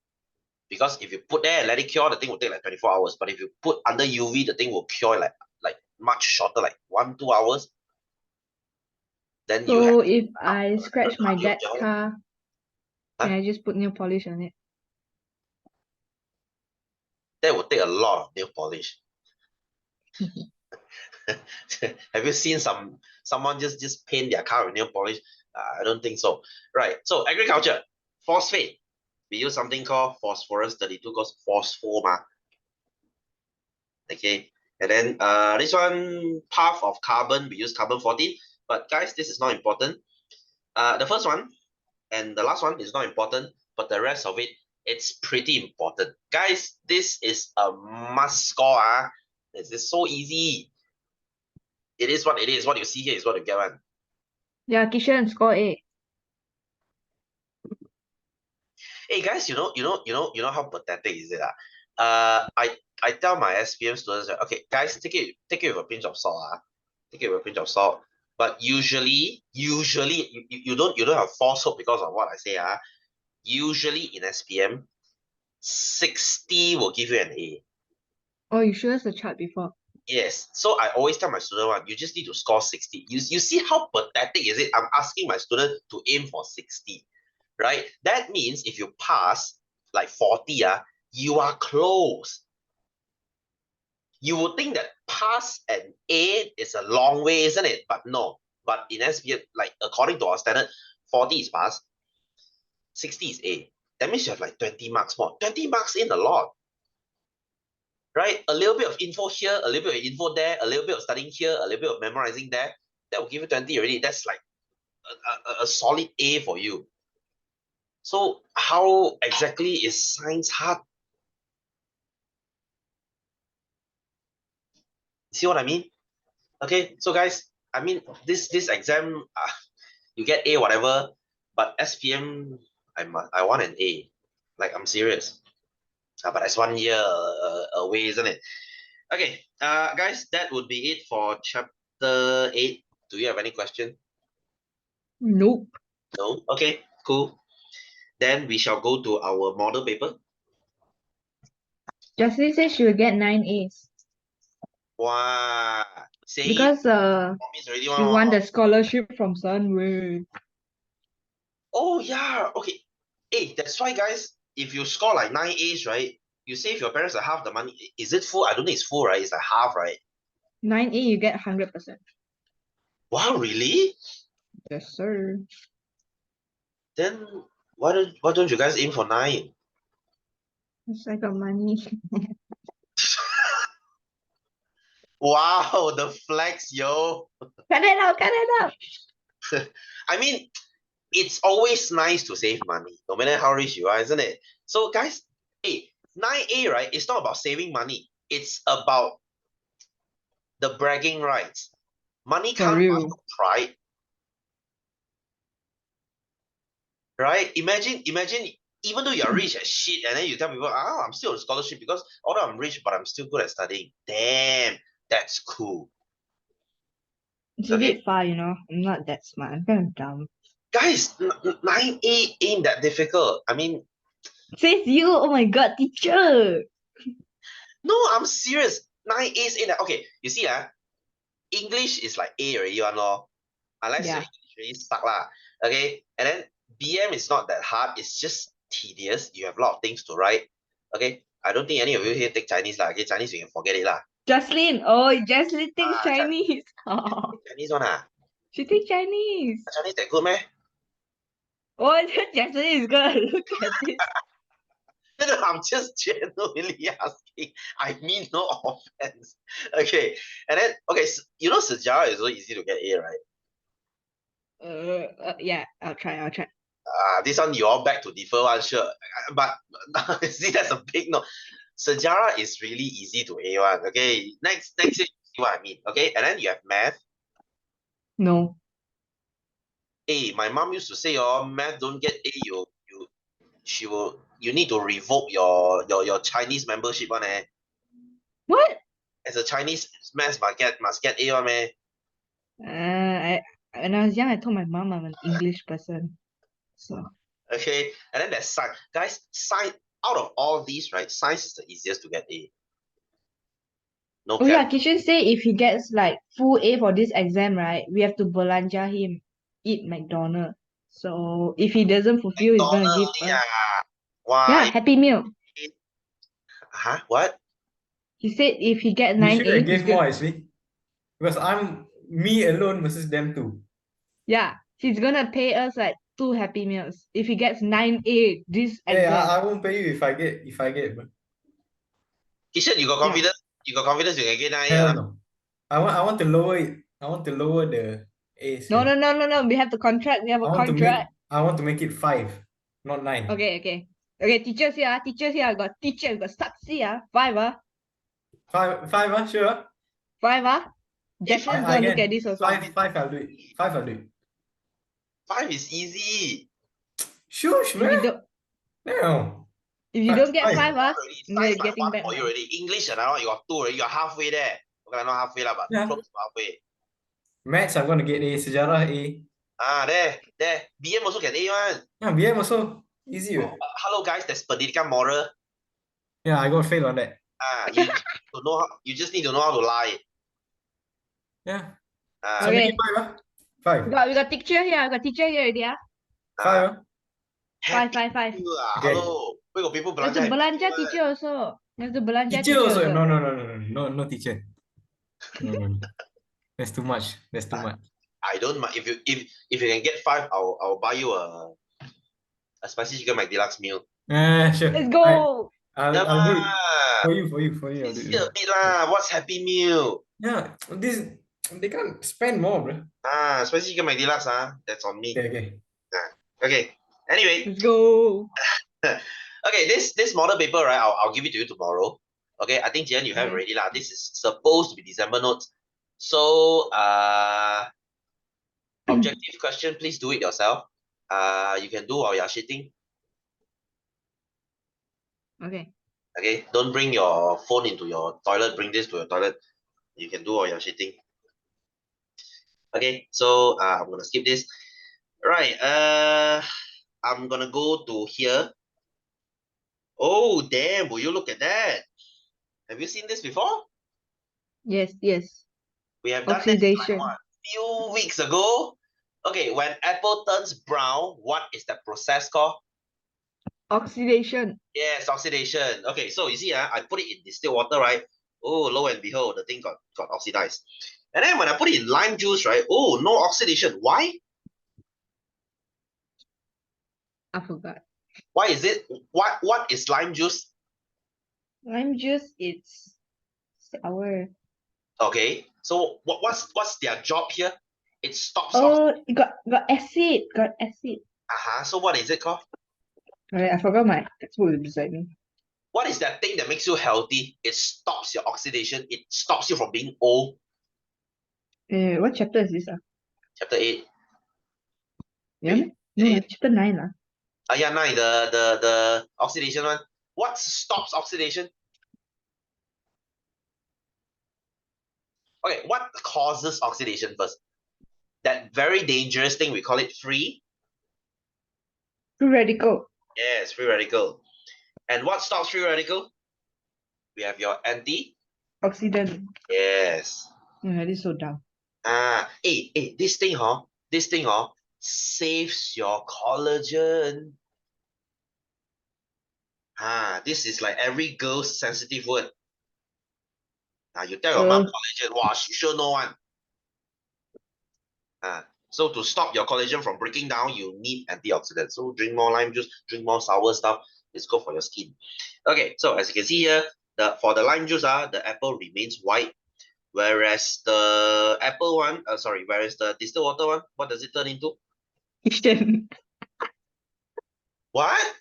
Because if you put there and let it cure, the thing will take like 24 hours. But if you put under UV, the thing will cure like much shorter, like 1-2 hours. Then you have So if I scratch my dad's gel. car, Huh? can I just put nail polish on it? That will take a lot of nail polish. Have you seen someone just paint their car with nail polish? I don't think so. Right. So agriculture, phosphate. We use something called phosphorus 32 called phosphoma. Okay. And then this one, path of carbon, we use carbon 14. But guys, this is not important. The first one and the last one is not important, but the rest of it, it's pretty important. Guys, this is a must score. This is so easy. It is what it is. What you see here is what you get one. Yeah, Kishan score A. Hey guys, you know how pathetic is it? I tell my SPM students that, okay, guys, take it with a pinch of salt. Take it with a pinch of salt. But usually you don't have false hope because of what I say. Usually in SPM, 60 will give you an A. Oh, you showed us the chart before. Yes. So I always tell my student you just need to score 60. You see how pathetic is it? I'm asking my student to aim for 60. Right? That means if you pass like 40, you are close. You would think that pass an A is a long way, isn't it? But no. But in SPM, like according to our standard, 40 is pass, 60 is A. That means you have like 20 marks more. 20 marks in a lot. Right? A little bit of info here, a little bit of info there, a little bit of studying here, a little bit of memorizing there. That will give you 20 already. That's like a solid A for you. So how exactly is science hard? See what I mean? Okay, so guys, I mean this exam, you get A whatever, but SPM I want an A. Like I'm serious. But that's 1 year away, isn't it? Okay, guys, that would be it for chapter 8. Do you have any question? Nope. No? Okay, cool. Then we shall go to our model paper. Jocelyn says she will get 9 A's. Wow. Say Because promise already she one. won the scholarship from Sunway. Oh yeah, okay. Hey, that's why guys, if you score like 9 A's, right? You save your parents like half the money. Is it full? I don't think it's full, right? It's like half, right? 9A you get 100%. Wow, really? Yes, sir. Then why don't you guys aim for 9? Yes, I got money. Wow, the flex, yo. Cut it out, cut it out. I mean, it's always nice to save money, no matter how rich you are, isn't it? So guys, hey, 9A, right? It's not about saving money. It's about the bragging rights. Money For can't buy real. your pride, right? Imagine, even though you're rich as shit, and then you tell people, I'm still on scholarship because although I'm rich, but I'm still good at studying. Damn, that's cool. It's a Okay, bit far, I'm not that smart. I'm kind of dumb. guys, 9A ain't that difficult. I mean, Says you, oh my god, teacher. no, I'm serious. 9A's ain't that okay. You see, English is like A already, one lor. Unless your Yeah. English really suck lah. Okay, and then BM is not that hard. It's just tedious. You have a lot of things to write. Okay, I don't think any of you here take Chinese lah. Okay, Chinese you can forget it lah. Jocelyn, oh, Jocelyn thinks Ah, Chinese. Oh, Chinese one she thinks Chinese. Chinese that good meh? Oh, Jocelyn is gonna look at this. No, I'm just genuinely asking. I mean no offense. Okay, and then okay, sejarah is so easy to get A, right? Yeah, I'll try. This one you all back to differ one, sure. But see, that's a big no. Sejarah is really easy to A1. Okay, next year you see what I mean. Okay, and then you have math. No. Hey, my mom used to say, "Oh, math don't get A, you need to revoke your Chinese membership one eh. What? As a Chinese math must get A one man. When I was young, I told my mom I'm an English person. So. Okay, and then there's science. Guys, science out of all these, right? Science is the easiest to get A. No Oh yeah, cap. Kishan say if he gets like full A for this exam, right, we have to belanja him eat McDonald. So if he doesn't fulfill, he's gonna McDonald give only us. Why? Yeah, Happy Meal. Huh? What? He said if he get You should 9A, have he's gave good. more actually. Because I'm me alone versus them two. Yeah, he's gonna pay us like 2 Happy Meals if he gets 9A this Hey, exam. I won't pay you if I get, bro. Kishan, you got Yeah. confidence? You got confidence you can get 9 Hell no. I want to lower it. I want to lower the A's. No. We have the contract. We have a contract. I want to make it 5, not 9. Okay. Okay, teachers here. Teachers here. I got teacher. I got Saksi. 5. 5, sure. 5. If Jason's I gonna look can. at this also. 5 I'll do it. 5 I'll do it. 5 is easy. Shush, If you man. don't, No. if you don't get 5, Already. I'm Science by getting 1 back. for you already. English another you got 2 already. You're halfway there. Okay, not halfway lah, but Yeah. close to halfway. Maths, I'm gonna get A. Sejarah A. There. BM also get A one. Yeah, BM also easy. Hello guys, there's pendidikan moral. Yeah, I got fail on that. You just need to know how to lie. Yeah. So Okay. make it 5, 5. We got teacher here. I got teacher here already. 5, 5. Okay. Hello. We got people You have to belanja teacher also. You have to belanja Teacher also. also. No teacher. No. That's too much. I don't mind if you can get 5, I'll buy you a spicy chicken McDeluxe meal. Sure. Let's go. I'll do it for you. I'll do Easy it. a bit lah. What's Happy Meal? Yeah, they can't spend more, bro. Spicy chicken McDeluxe that's on me. Okay. Okay. Anyway, Let's go. okay, this model paper, right? I'll give it to you tomorrow. Okay, I think Jian you have Okay. already lah. This is supposed to be December notes. So objective question, please do it yourself. You can do while you're shitting. Okay. Okay, don't bring your phone into your toilet. Bring this to your toilet. You can do while you're shitting. Okay, so I'm gonna skip this. Right. I'm gonna go to here. Oh damn! Will you look at that? Have you seen this before? Yes, yes. We have done this like Oxidation. what? Few weeks ago. Okay, when apple turns brown, what is that process called? Oxidation. Yes, oxidation. Okay, so you see, I put it in distilled water, right? Oh, lo and behold, the thing got oxidized. And then when I put it in lime juice, right? Oh, no oxidation. Why? I forgot. Why is it? What is lime juice? Lime juice, it's sour. Okay, so what's their job here? It stops Oh, it got acid. Got acid. So what is it called? Alright, I forgot my textbook beside me. What is that thing that makes you healthy? It stops your oxidation. It stops you from being old. What chapter is this? Chapter 8. Yeah, Wait, no, 8. chapter 9 lah. Yeah, 9, the oxidation one. What stops oxidation? Okay, what causes oxidation first? That very dangerous thing, we call it free. Free radical. Yes, free radical. And what stops free radical? We have your Oxidant. Yes. That is so dumb. This thing, saves your collagen. This is like every girl's sensitive word. You tell your mom collagen, wow, she sure know one. So to stop your collagen from breaking down, you need antioxidants. So drink more lime juice, drink more sour stuff. It's good for your skin. Okay, so as you can see here, for the lime juice, the apple remains white, whereas the whereas the distilled water one, what does it turn into? Kitchen. What?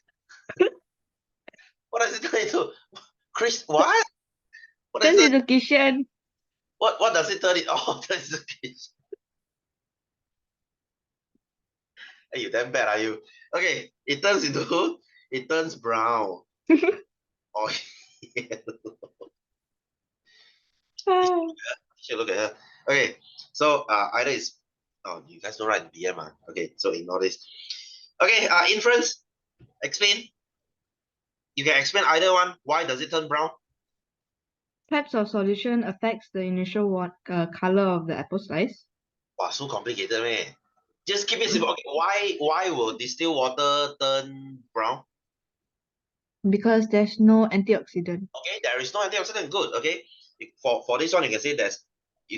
What does it turn into? Chris, what? What does Turns it? into kitchen. What does it turn into? Oh, that's the case. Hey, you damn bad, are you? Okay, it turns brown. Oh, yeah. Should look at her. Okay, so either is you guys don't write BM. Okay, so ignore this. Okay, inference. Explain. You can explain either one. Why does it turn brown? Types of solution affects the initial color of the apple slice. Wow, so complicated, man. Just keep it simple. Okay, why will distilled water turn brown? Because there's no antioxidant. Okay, there is no antioxidant. Good. Okay, for this one, you can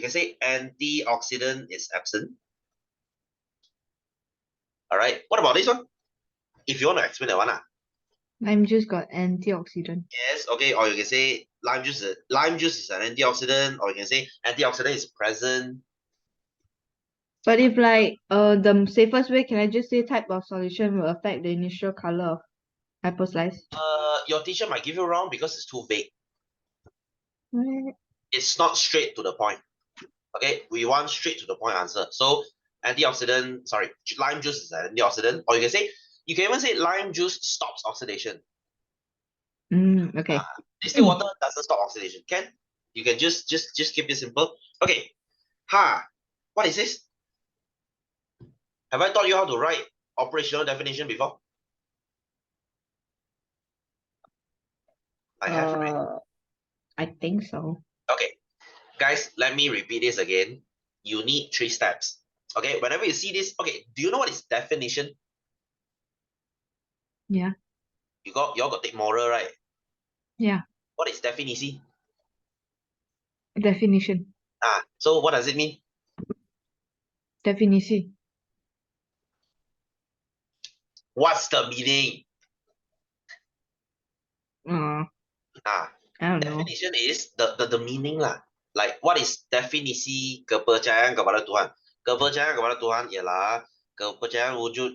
say antioxidant is absent. All right. What about this one? If you want to explain that one, Lime juice got antioxidant. yes. Okay. Or you can say lime juice is an antioxidant, or you can say antioxidant is present. But if like the safest way, can I just say type of solution will affect the initial color of apple slice? Your teacher might give you wrong because it's too vague. What? It's not straight to the point. Okay, we want straight to the point answer. So antioxidant, sorry, lime juice is an antioxidant, or you can even say lime juice stops oxidation. Okay. Distilled water doesn't stop oxidation. You can just keep it simple. Okay. What is this? Have I taught you how to write operational definition before? I have, right? I think so. Okay. Guys, let me repeat this again. You need 3 steps. Okay, whenever you see this, okay, do you know what is definition? Yeah. You all got take moral, right? Yeah. What is definition? Definition. So what does it mean? Definition. What's the meaning? I don't know. Definition is the meaning lah. Like what is definisi kepercayaan kepada Tuhan? Kepercayaan kepada Tuhan ialah kepercayaan wujud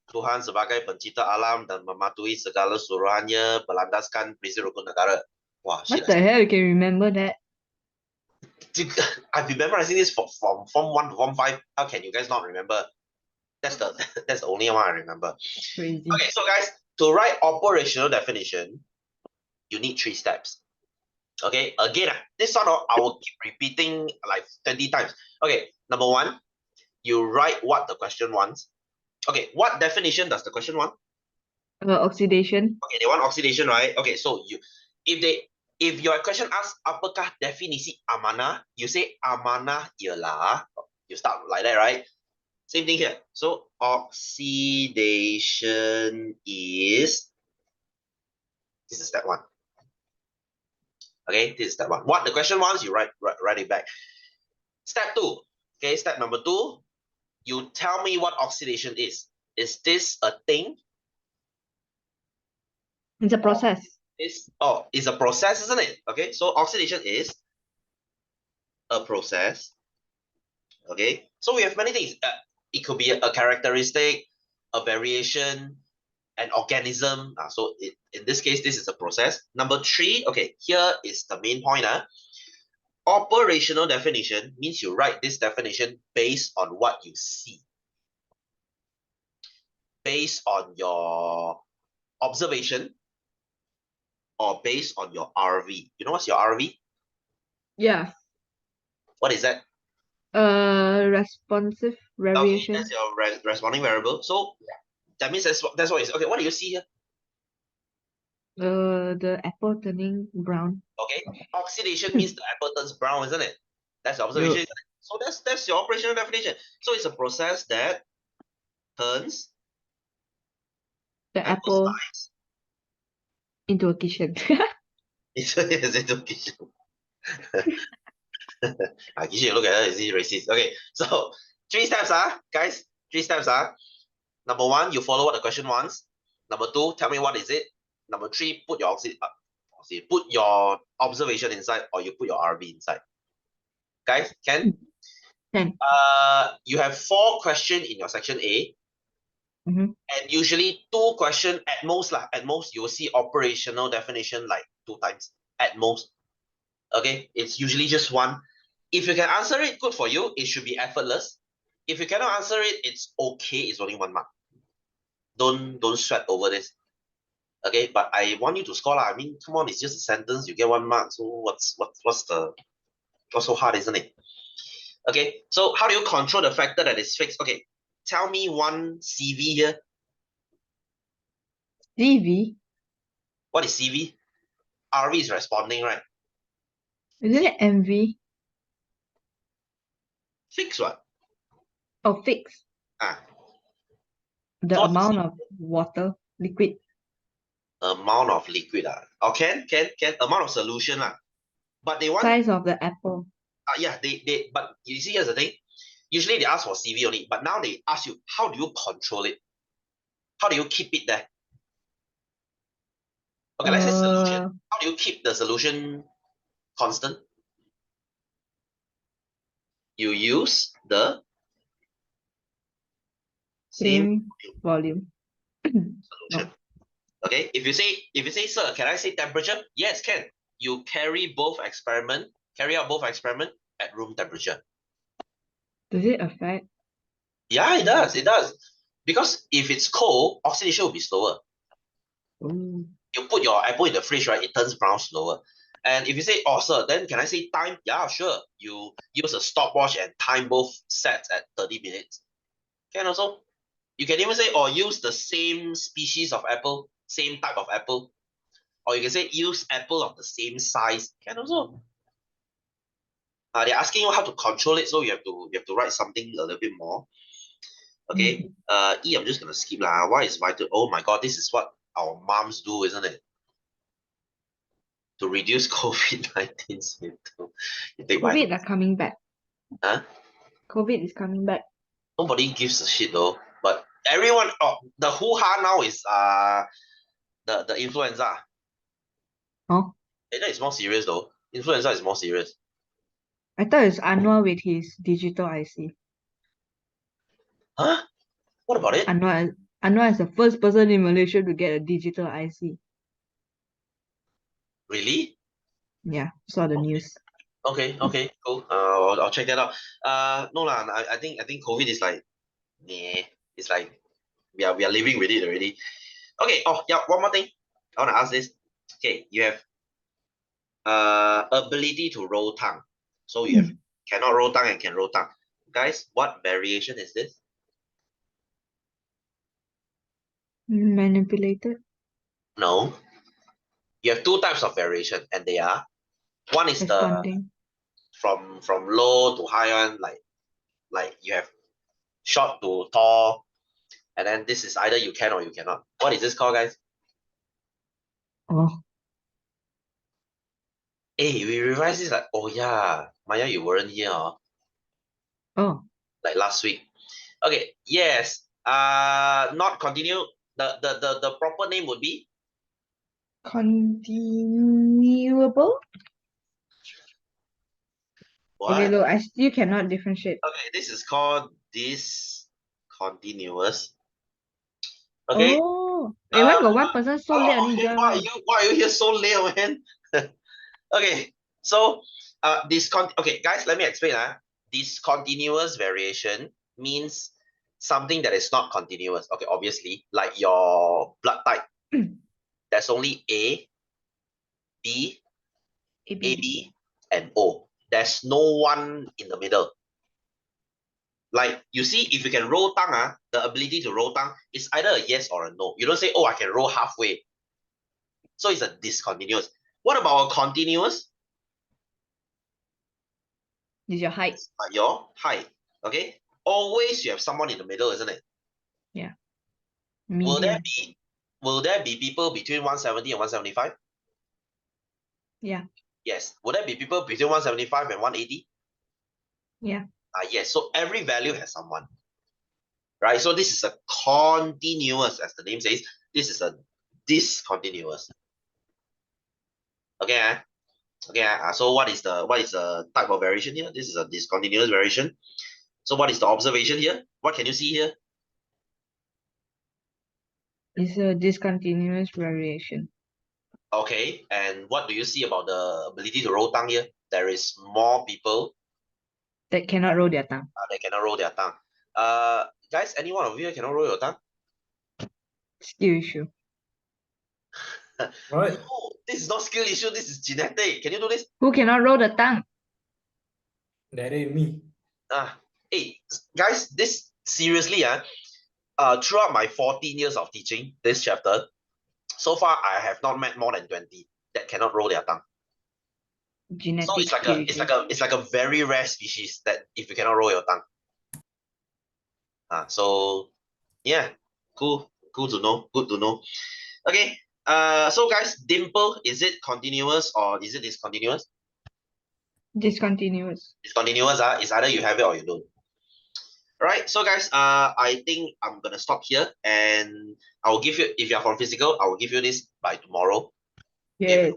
Tuhan sebagai pencipta alam dan mematuhi segala suruhannya berlandaskan prinsip rukun negara. Wow, shit. What the hell? You can remember that? I've been memorizing this from Form 1 to Form 5. How can you guys not remember? That's the only one I remember. Crazy. Okay, so guys, to write operational definition, you need 3 steps. Okay, again, this one I will keep repeating like 20 times. Okay, number 1, you write what the question wants. Okay, what definition does the question want? Oxidation. Okay, they want oxidation, right? Okay, so if If your question asks apakah definisi amanah, you say amanah ialah. You start like that, right? Same thing here. So oxidation is, this is step one. Okay, this is step one. What the question wants, you write it back. Step two. Okay, step number two, you tell me what oxidation is. Is this a thing? It's a process. It's a process, isn't it? Okay, so oxidation is a process. Okay, so we have many things. It could be a characteristic, a variation, an organism. So in this case, this is a process. Number three, okay, here is the main point. Operational definition means you write this definition based on what you see, based on your observation, or based on your RV. You know what's your RV? Yeah. What is that? Responsive Okay, variation. that's your responding variable. So that means that's what it is. Okay, what do you see here? The apple turning brown. Okay, oxidation means the apple turns brown, isn't it? That's the observation. Yup. So that's your operational definition. So it's a process that turns The apple apple slice into a kitchen. into kitchen. Kitchen, look at that, is it racist? Okay, so 3 steps, guys. 3 steps, Number 1, you follow what the question wants. Number 2, tell me what is it. Number 3, put your put your observation inside, or you put your RV inside. Guys, can? Can. You have 4 questions in your section A. Mhm. And usually 2 questions at most At most, you will see operational definition like 2 times at most. Okay, it's usually just 1. If you can answer it, good for you. It should be effortless. If you cannot answer it, it's okay. It's only 1 mark. Don't sweat over this. Okay, but I want you to score. I mean, come on, it's just a sentence. You get 1 mark. So what's so hard, isn't it? Okay, so how do you control the factor that is fixed? Okay, tell me one CV here. CV. What is CV? RV is responding, right? Isn't it MV? Fixed what? Oh, fix. Ah, The so amount of water, liquid. amount of liquid. Or can amount of solution. But they want Size of the apple. yeah, but you see, here's the thing. Usually they ask for CV only, but now they ask you, how do you control it? How do you keep it there? Okay, let's say solution. How do you keep the solution constant? You use the same volume. solution. Okay, if you say, sir, can I say temperature? Yes, can. You carry out both experiment at room temperature. Does it affect? Yeah, it does. Because if it's cold, oxidation will be slower. Ooh. You put your apple in the fridge, right? It turns brown slower. And if you say, oh, sir, then can I say time? Yeah, sure. You use a stopwatch and time both sets at 30 minutes. Can also. You can even say, or use the same species of apple, same type of apple. Or you can say, use apple of the same size. Can also. They're asking you how to control it, so you have to write something a little bit more. Okay. E, I'm just gonna skip lah. Why is vital? Oh my god, this is what our moms do, isn't it? To reduce COVID-19 symptoms. You take COVID are coming back. Huh? COVID is coming back. Nobody gives a shit though. But everyone, the hoo-ha now is the influenza. Oh, That is more serious though. Influenza is more serious. I thought it's Anwar with his digital IC. Huh? What about it? Anwar is the first person in Malaysia to get a digital IC. Really? Yeah, saw the news. Okay, cool. I'll check that out. No lah. I think COVID is like, nah. It's like we are living with it already. Okay. Oh yeah. One more thing. I want to ask this. Okay, you have ability to roll tongue. So you have cannot roll tongue and can roll tongue. Guys, what variation is this? Manipulated. No. You have two types of variation, and they are, one is the Corresponding. from low to high one, like you have short to tall, and then this is either you can or you cannot. What is this called, guys? Oh. Hey, we revised this like, oh yeah, Maya, you weren't here, Oh. like last week. Okay, yes. Not continue. The proper name would be Continuable? what? Okay, look, I still cannot differentiate. Okay, this is called discontinuous. Okay. Oh. Wait, why got one person so late only join why are one? you here so late, man? Okay, so okay, guys, let me explain. Discontinuous variation means something that is not continuous. Okay, obviously, like your blood type. There's only A, B, AB, and O. There's no one in the middle. Like you see, if you can roll tongue, the ability to roll tongue is either a yes or a no. You don't say, oh, I can roll halfway. So it's a discontinuous. What about a continuous? Is your height. Your height. Okay. Always you have someone in the middle, isn't it? Yeah. Will there Medium. be people between 170 and 175? Yeah. Yes. Will there be people between 175 and 180? Yeah. Yes. So every value has someone. Right? So this is a continuous, as the name says. This is a discontinuous. Okay. Okay. So what is the type of variation here? This is a discontinuous variation. So what is the observation here? What can you see here? It's a discontinuous variation. Okay. And what do you see about the ability to roll tongue here? There is more people That cannot roll their tongue. that cannot roll their tongue. Guys, any one of you cannot roll your tongue? Skill issue. What? No, this is not skill issue. This is genetic. Can you do this? Who cannot roll the tongue? That ain't me. Hey, guys, this seriously, throughout my 14 years of teaching this chapter, so far I have not met more than 20 that cannot roll their tongue. So Genetic it's like skill a issue. it's like a very rare species that if you cannot roll your tongue. So yeah, cool to know. Good to know. Okay. So guys, dimple, is it continuous or is it discontinuous? Discontinuous. Discontinuous, it's either you have it or you don't. Right, so guys, I think I'm gonna stop here, and I will give you, if you're from physical, I will give you this by tomorrow. Yes.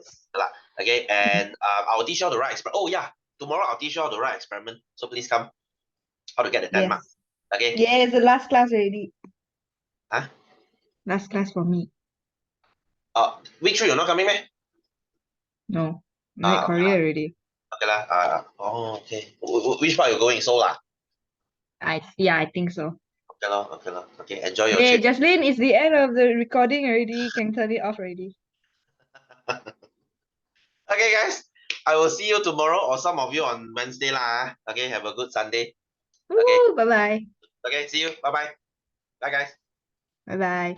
Okay, and I will teach you how to write experiment. Oh yeah, tomorrow I'll teach you how to write experiment. So please come, how to get the 10 marks. Yes. Okay. Yeah, it's the last class already. Huh? Last class for me. Week 3 you're not coming, man? No. Like Korea already. Okay lah. Okay. Which part you're going? Seoul lah? I think so. Okay lah. Okay lah. Okay, enjoy your Hey, trip. Jocelyn, it's the end of the recording already. Can turn it off already. Okay, guys. I will see you tomorrow or some of you on Wednesday lah. Okay, have a good Sunday. Woo, bye-bye. Okay, see you. Bye bye. Bye, guys. Bye-bye.